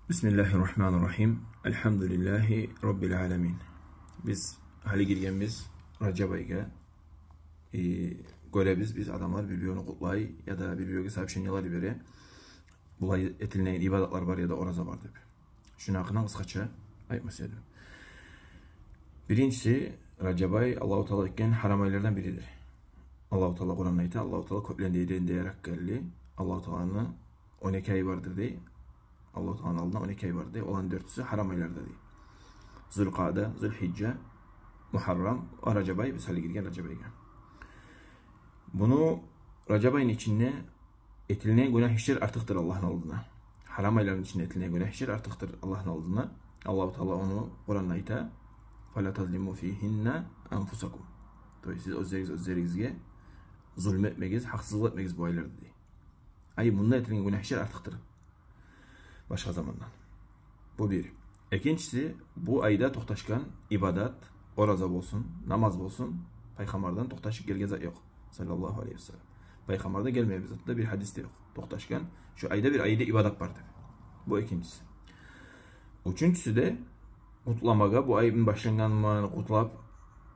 Bismillahirrahmanirrahim. Elhamdülillahi Rabbil alemin. Biz hali girgenimiz Recep ayıga göre biz adamlar birbirine kutlay ya da birbirine sahip şenyalar beri bulay etilneyen ibadatlar var ya da oraza var deb. Şuna hakkında kıskaça aytmasaydım. Birincisi Recep ayı Allah-u Teala etken haram aylardan biridir. Allah-u Teala Kur'an'da ayta Allah-u Teala köplendiğinden diyerek geldi. Allah-u Teala'nın 12 ayı vardır diye. Allah-u Teala'nın aldığında 12 ay vardı. Olan 4'üsü haram aylarda değil. Zülkade, Zülhicce, Muharram, o Recep ayı, biz hali girgen Recep ayıga. Bunu Recep ayının içinde etilinen günah işler artıktır Allah'ın aldığına. Haram ayların içinde etilinen günah işler artıktır Allah'ın aldığına. Allah-u Teala onu Kur'an'da ayta فَلَا تَظْلِمُوا فِيهِنَّ أَنْفُسَكُمْ. Siz özlerinizge zulmetmegiz, haksızlık etmegiz bu aylarda diye. Ayı bunda etilenen günah işler artıktır. Başka zamandan. Bu bir. İkincisi, bu ayda toxtaşkan ibadat, oraza olsun, namaz olsun, Peygamberden toxtaşık gelgen zat yok. Sallallahu aleyhi ve sellem. Peygamberden gelmeyen bir zatta bir hadiste yok. Toxtaşkan, şu ayda bir ayda ibadat var. Bu ikincisi. Üçüncüsü de kutlamaga, bu ayın başlanganını kutlap,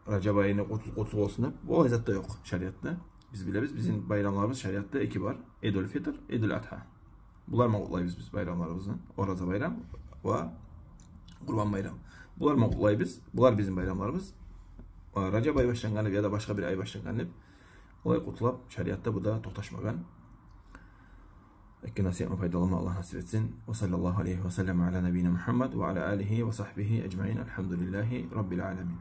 Recep ayını kutlu olsun. Bu ay zatta yok şeriatta. Biz biliriz, bizim bayramlarımız şeriatta iki var. Eidul Fitr, Eidul Adha. Bunlar mı kutlayız biz bayramlarımızı? Oraza bayram ve Kurban bayram. Bunlar mı kutlayız? Bunlar bizim bayramlarımız. Recep ayı başlanganı ya da başka bir ay başlanganı olay kutlap şeriatta bu da toxtaşmagan. Ekke nasihatma faydalanma Allah nasip etsin. Ve sallallahu aleyhi ve sellem ala nebine Muhammed ve ala alihi ve sahbihi ecmain. Elhamdülillahi Rabbil alemin.